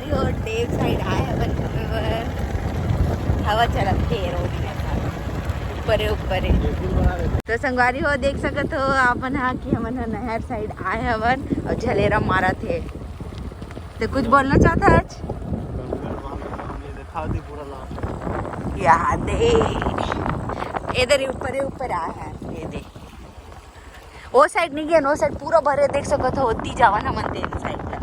संगवारी हो deck side आए हैं हवा चलत थे रोड में ऊपर तो संगवारी हो देख सकत हो आपन हाँ कि हमन नहर साइड आए हवन और झलेरा मारा थे। तो कुछ बोलना चाहता है आज? यहाँ दे इधर ही ऊपर आए हैं ये दे वो साइड नहीं गया वो साइड पूरा भरे देख सकत हो होती जावन हमन देन साइड तक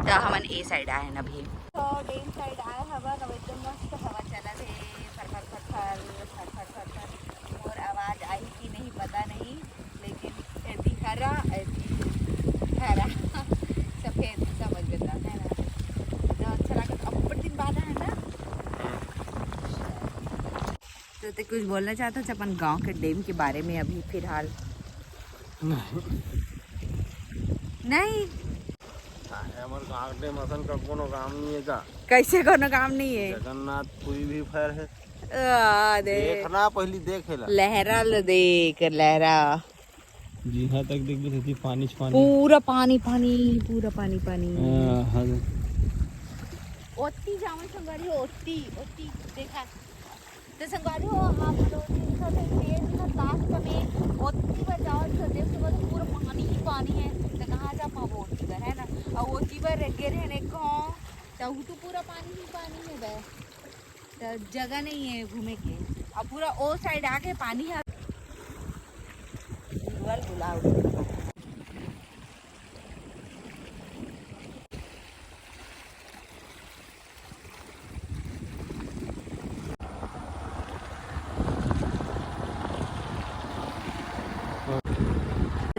तो हमन ए साइड आए ना भी तो डेन साइड आए हवन और एकदम मस्त हवा चला थे फर और आवाज आई कि नहीं पता नहीं लेकिन ऐसी हरा सफेद समझ बता है ना तो अच्छा लगा। अब ऊपर दिन बाद है ना तो कुछ बोलना चाहता था अपन गांव के डैम के बारे में अभी फिलहाल? नहीं हमारे गाँव डैम असन का कोनो काम नहीं है का? कैसे कोनो काम नहीं है? जगन्नाथपुरी भी फैर है देखना पहली देख लहरा लो देख लहरा जी हाँ तक देख भी पानी पूरा पानी पूरा पानी ओती जावन संगवारी हो ओती देखा तो संगवारी हो आप लोग तेज ना ताश का में ओती पर जाओ तो देख सको तो पूरा पानी ही पानी है तो कहाँ जा पाओ ओती पर है ना और ओती पर गिर है ने गाँव तो पूरा पानी ही पानी है बे तो जगह नहीं है घूमे के अब पूरा ओ साइड आके पानी है बुलाओ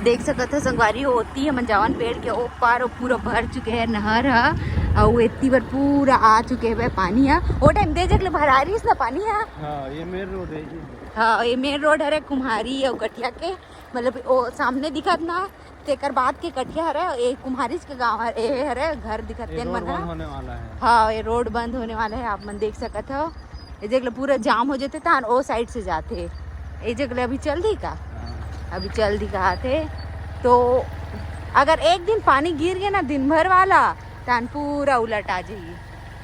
देख सकते संगवारी होती है मंजावन पेड़ के ओ पार पूरा भर चुके हैं नहर है और इतनी बार पूरा आ चुके हैं पानी है वो टाइम दे जगह भरा रही है पानी है। हाँ ये मेन रोड है हाँ ये मेन रोड है कुम्हारी और कटिया के मतलब वो सामने दिखत ना तेकर बाद के कटिया है ये कुम्हारी के गाँव है घर दिखत होने वाला है। हाँ ये रोड बंद होने वाला है आप मन देख सकते हो ये जगह पूरा जाम हो जाते था वो साइड से जाते ये जगह अभी चल दी का अभी चल दिखा थे तो अगर एक दिन पानी गिर गया ना दिन भर वाला तो पूरा उलट आ जाइए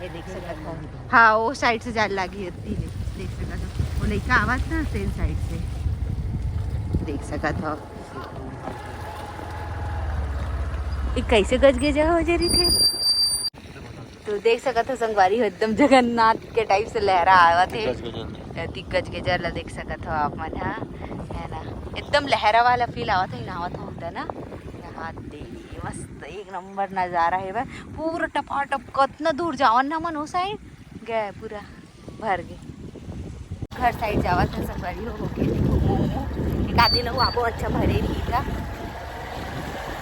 ये देख सकते हो। हाँ वो साइड से जाने लगी होती है देख सकते हो वो नहीं का आवाज ना सेम साइड से देख सकते हो। ये कैसे गज गए हो जा रही थे तो देख सकते हो संगवारी हो एकदम जगन्नाथ के टाइप से लहरा आवा थे गज के जला देख सकते हो आप मन है ना एकदम लहरा वाला फील आवत है नहावत होता ना यहाँ देखिए मस्त एक नंबर नज़ारा है भाई पूरा टपाटप कितना दूर जावन ना मन वो साइड गए पूरा भर गए घर साइड जावत है संगवारी हो के देखो मोमो एक आधे लोग आपको अच्छा भरे रही था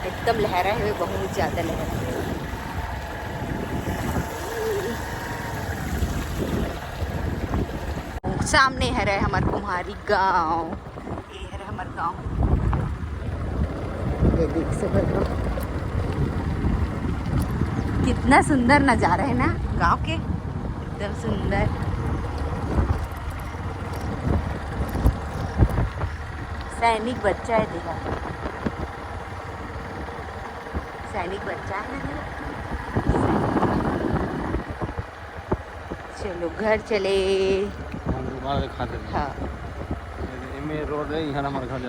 एकदम लहरा है बहुत ज़्यादा लहरा है। सामने है हमारे कुम्हारी गांव ये है हमारे गांव ये देख सकते हो कितना सुंदर नज़ारा है ना गांव के एकदम सुंदर। सैनिक बच्चा है देखा सैनिक बच्चा है ना चलो घर चले। हाँ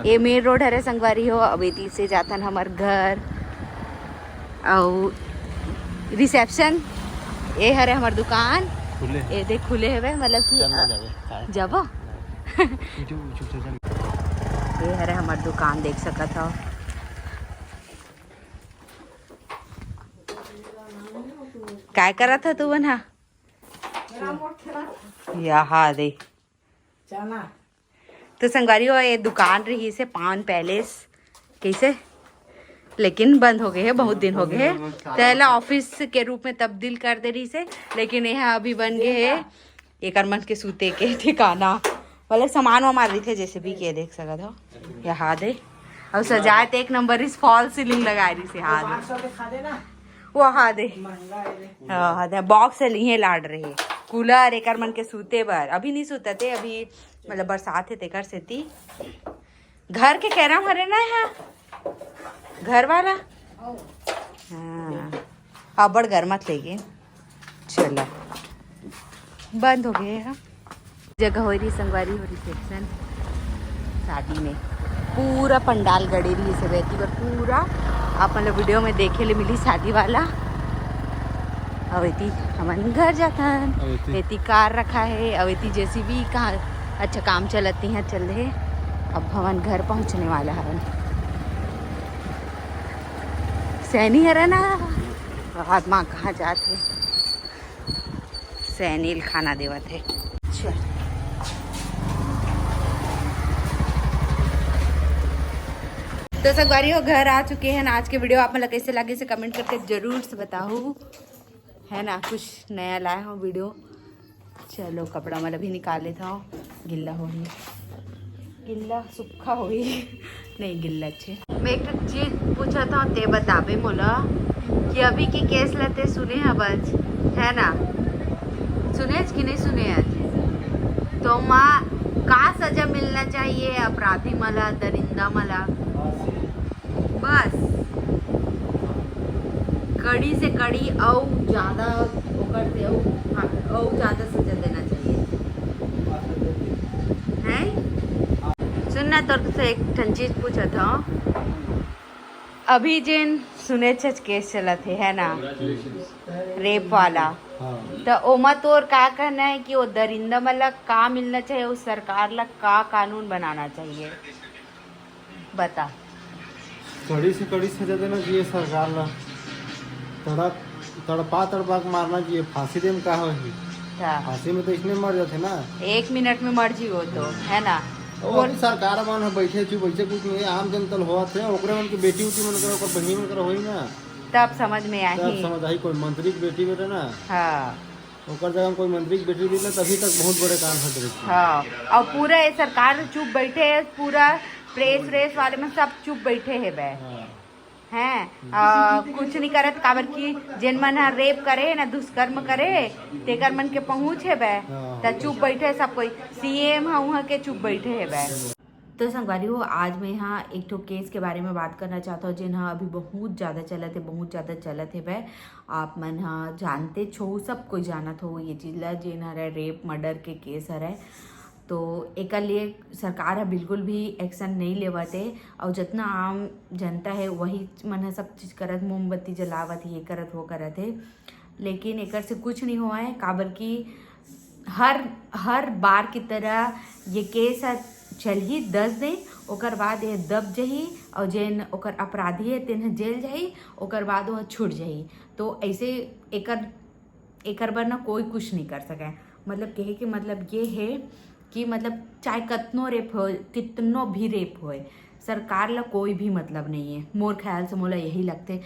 ये मेन रोड है संगवारी हो अब इति से जातन हमार घर और रिसेप्शन ये है हमार दुकान ये देख खुले है मतलब कि जब ये है हमार दुकान देख सकत हो काय करा था तू बना यहाँ दे तो संगवारी हो ये दुकान रही से पान पैलेस कैसे लेकिन बंद हो गए है बहुत दिन हो गए है पहला ऑफिस के रूप में तब्दील कर दे रही से लेकिन यह अभी बन गए है एक मन के सूते के ठिकाना मतलब सामान वामान रही थे जैसे भी के देख सकते हो यहाँ दे और सजाए एक नंबर इस फॉल सीलिंग लगा रही से हाथ वो हाँ दे हाँ दे बॉक्स से लिए लाड रहे कूलर एक मन के सूते बर अभी नहीं सूते थे अभी मतलब बरसात है तेकर से थी घर के कह रहा हरे ना है घर वाला हाँ अब बड़ घर मत लेगे चला बंद हो गए हैं। जगह हो रही संगवारी हो रिसेप्शन शादी में पूरा पंडाल गड़े रही से बहती पर पूरा आप मतलब वीडियो में देखे ले मिली शादी वाला। अवेती हमारे घर जाता है कार रखा है अवेती जैसी भी कहाँ अच्छा काम चलती हैं चल रहे। अब हवन घर पहुंचने वाला हवन सैनी है ना आत्मा कहाँ जाते सैनील खाना देवत है। चल तो संगवारी हो घर आ चुके हैं। आज के वीडियो आप मतलब कैसे लगे से कमेंट करके जरूर से बताओ है ना। कुछ नया लाया हूँ वीडियो। चलो कपड़ा मतलब भी निकाल लेता हूँ गिल्ला हो ही गिल्ला सूखा हो ही नहीं गिल्ला अच्छे। मैं एक चीज पूछा था ते बताबे मोला कि अभी की केस लेते सुने हैं बस है ना सुने कि नहीं सुने आज तो माँ का सजा मिलना चाहिए अपराधी मला दरिंदा मला बस कड़ी से कड़ी और ज़्यादा करते और ज़्यादा सजा देना चाहिए है। सुनना तो से एक ठन चीज पूछा था अभी जिन सुने केस चला थे है ना रेप वाला तो ओमा तोर का कहना है कि वो दरिंदा मतलब का मिलना चाहिए उस सरकार ला का कानून बनाना चाहिए बता। कड़ी से कड़ी सजा देना चाहिए सरकार ला तड़पा के मारना चाहिए फांसी दे में का हो फांसी में तो इसने मर जाते ना 1 मिनट में मर जी हो तो है ना। और सरकार मन बैठे बैठे कुछ नहीं आम जनता हुआ थे ओकरे मन की बेटी उटी मन कर बहनी मन कर होई ना तब समझ में आई तब समझ आई कोई मंत्री की बेटी बेटे ना हाँ ओकर जगह कोई मंत्री की बेटी भी ना तभी तक बहुत बड़े काम होते रहे। हाँ और पूरा ये सरकार चुप बैठे है पूरा प्रेस वाले में सब चुप बैठे है बे हैं कुछ नहीं करत काबर की जिन मन रेप करे ना दुष्कर्म करे तेकर मन के पहुँच है बे तो चुप बैठे सब कोई सीएम वहाँ के चुप बैठे है बे। तो संगवारी हो आज मैं यहाँ एक तो केस के बारे में बात करना चाहता हूँ जिन्हा अभी बहुत ज़्यादा चलत है वह आप मन हाँ जानते छो सब कोई जानत हो ये चीज़ ला जिन्हा रेप मर्डर के केस है तो एक लिए सरकार है बिल्कुल भी एक्शन नहीं लेवते और जितना आम जनता है वही मन सब चीज़ करत मोमबत्ती जलावत ये करत वो करत है लेकिन एक से कुछ नहीं हुआ है काबर की हर बार की तरह ये केस चल ही 10 दिन ओकर बाद ये दब जही और जेन ओकर अपराधी है तेन जेल जाही ओकर बाद वह छूट जाही। तो ऐसे एकर बार ना कोई कुछ नहीं कर सके मतलब कहे कि मतलब ये है कि मतलब चाहे कितनो भी रेप होए सरकार ला कोई भी मतलब नहीं है। मोर ख्याल से मोला यही लगते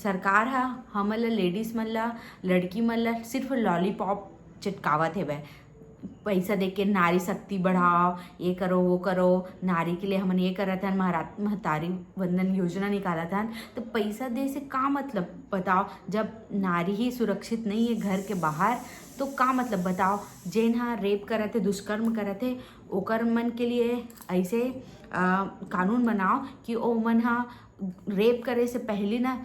सरकार है हमन ला लेडीज मन ला लड़की मन ला सिर्फ लॉलीपॉप चिटकावत है वह पैसा दे के नारी शक्ति बढ़ाओ ये करो वो करो नारी के लिए हमने ये करा था महतारी वंदन योजना निकाला था तो पैसा दे से का मतलब बताओ जब नारी ही सुरक्षित नहीं है घर के बाहर तो का मतलब बताओ जेन हाँ रेप करा थे दुष्कर्म करा थे ओकर मन के लिए ऐसे कानून बनाओ कि ओ मन हाँ रेप करे से पहले ना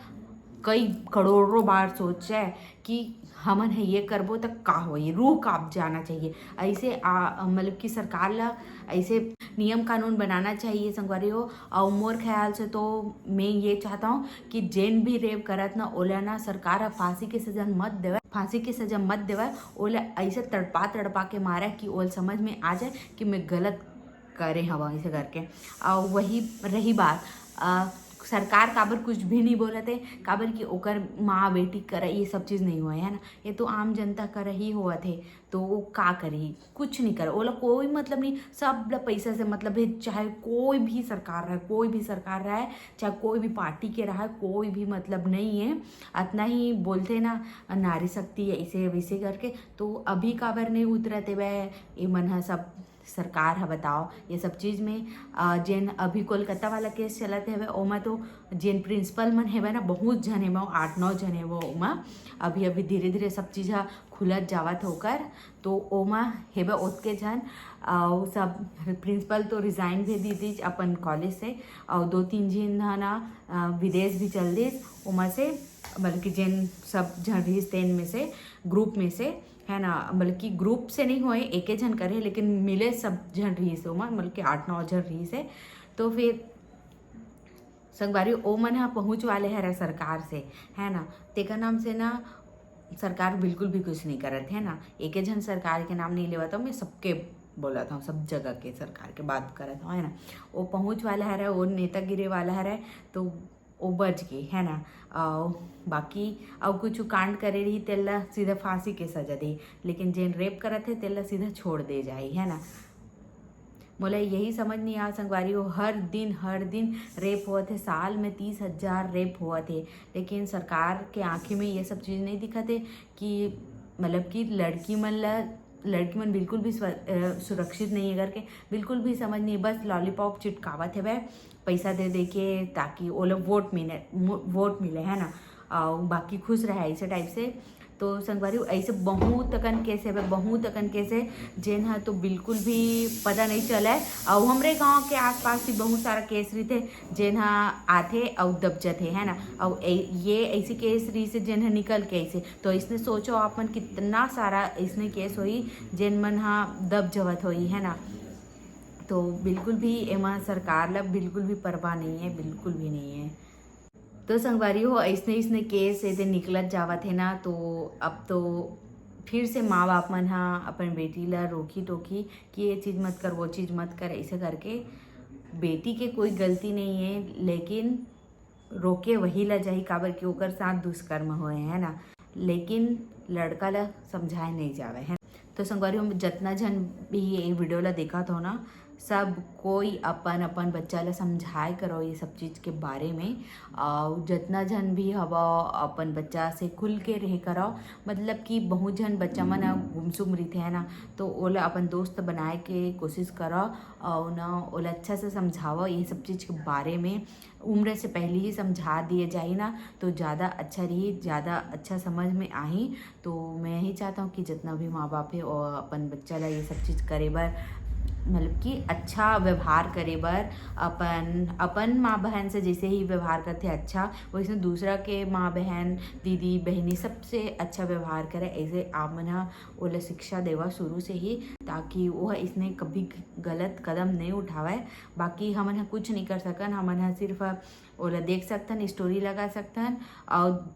कई करोड़ों बार सोचे कि हमन है ये करबो तक का हो ये रूह काँप जाना चाहिए ऐसे मतलब कि सरकार ला ऐसे नियम कानून बनाना चाहिए संगवारी हो। और मोर ख्याल से तो मैं ये चाहता हूँ कि जेन भी रेप करत ना ओला ना सरकार फांसी की सजा मत देवे ओला ऐसे तड़पा के मारे कि ओल समझ में आ जाए कि मैं गलत करे हवा ऐसे करके। और वही रही बात सरकार काबर कुछ भी नहीं बोलत है काबर कि ओकर माँ बेटी कर ये सब चीज़ नहीं हुआ है ना ये तो आम जनता कर ही हुआ थे तो वो का करी कुछ नहीं कर ओला कोई मतलब नहीं सब पैसा से मतलब है चाहे कोई भी सरकार रहे चाहे कोई भी पार्टी के रहा कोई भी मतलब नहीं है इतना ही बोलते ना नारी शक्ति ऐसे वैसे करके तो अभी काबर नहीं उतरते वह ये मन है सब सरकार है बताओ ये सब चीज़ में जेन अभी कोलकाता वाला केस चलत है ओमा तो जेन प्रिंसिपल मन है ना बहुत जन है 8-9 जन है वो ओमा अभी धीरे धीरे सब चीज़ खुलत जावत होकर तो ओमा है ओतके जन और सब प्रिंसिपल तो रिज़ाइन भी दी थी अपन कॉलेज से और 2-3 जन ना विदेश भी चल दी ओमा से बल्कि जिन सब जन रही तेन में से ग्रुप में से है ना, बल्कि ग्रुप से नहीं हुए एक ही जन करे लेकिन मिले सब जन रही से उमा बल्कि 8-9 जन रही से। तो फिर संगवारी ओ मन हाँ पहुँच वाले है सरकार से है ना, तेका नाम से ना सरकार बिल्कुल भी कुछ नहीं करत है ना। एक ही जन सरकार के नाम नहीं लेवा था, मैं सबके बोला था, सब जगह के सरकार के बात कर था है ना। वो पहुँच वाला है वो नेतागिरी वाला है तो वो बच गई है ना। बाकी अब कुछ कांड करे रही तेला सीधा फांसी के सजा दी, लेकिन जिन रेप करत है तेला सीधा छोड़ दे जाए है ना। मोला यही समझ नहीं आ संगवारी हो, हर दिन रेप हुआ थे, साल में 30,000 रेप हुआ थे, लेकिन सरकार के आँखें में ये सब चीज़ नहीं दिखा थे कि मतलब कि लड़की मन बिल्कुल भी सुरक्षित नहीं है करके, बिल्कुल भी समझ नहीं, बस लॉलीपॉप चिटकावत है वह पैसा दे दे के ताकि वो लोग वोट मिले है ना, बाकी खुश रहे ऐसे टाइप से। तो संगवारी ऐसे बहुत तकन कैसे जेन है तो बिल्कुल भी पता नहीं चला है। और हमारे गांव के आसपास भी बहुत सारा केस रही थे जेन आथे और दब जाते है ना। और ये ऐसी केस रही से जेन निकल के ऐसे, तो इसने सोचो आप मन कितना सारा इसने केस हुई जेन मन दब जवत हुई है ना। तो बिल्कुल भी एमा सरकार ला बिल्कुल भी परवाह नहीं है, बिल्कुल भी नहीं है। तो संगवारी हो ऐसने केस ऐसे निकलत जावत है ना, तो अब तो फिर से माँ बाप मन अपन बेटी ला रोकी टोकी कि ये चीज़ मत कर वो चीज़ मत कर, ऐसे करके बेटी के कोई गलती नहीं है, लेकिन रोके वही ला जाही काबर कि ओकर साथ दुष्कर्म हुए है ना, लेकिन लड़का ला समझाए नहीं जावे है। तो संगवारी हम जितना जन भी ये वीडियो ला देखा था ना, सब कोई अपन बच्चा ला समझाए करो ये सब चीज़ के बारे में। और जितना जन भी हवा अपन बच्चा से खुल के रह करो, मतलब कि बहुत जन बच्चा मन गुमसुम रही है ना, तो ओला अपन दोस्त बनाए के कोशिश करो और ना ओला अच्छा से समझाओ ये सब चीज़ के बारे में। उम्र से पहले ही समझा दिए जाए ना तो ज़्यादा अच्छा रही, ज़्यादा अच्छा समझ में आई। तो मैं यही चाहता हूँ कि जितना भी माँ बाप है और अपन बच्चा ला ये सब चीज़ करे बर, मतलब कि अच्छा व्यवहार करे बर, अपन माँ बहन से जैसे ही व्यवहार करते अच्छा, वैसे दूसरा के माँ बहन दीदी बहनी सबसे अच्छा व्यवहार करे। ऐसे आप मन ओला शिक्षा देवा शुरू से ही, ताकि वो इसने कभी गलत कदम नहीं उठावे। बाकी हमन कुछ नहीं कर सकन, हमन सिर्फ ओला देख सकतन, स्टोरी लगा सकतन और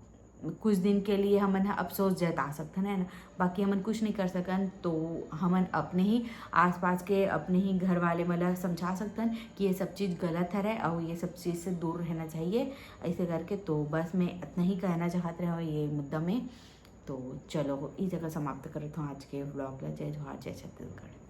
कुछ दिन के लिए हमन अफसोस जता सकते हैं ना, बाकी हमन कुछ नहीं कर सकन। तो हमन अपने ही आसपास के अपने ही घर वाले मला समझा सकतन कि ये सब चीज़ गलत है और ये सब चीज़ से दूर रहना चाहिए ऐसे करके। तो बस मैं इतना ही कहना चाहते रहे ये मुद्दा में। तो चलो इस जगह समाप्त करता हूँ आज के व्लॉग। जय जोहार, जय छत्तीसगढ़।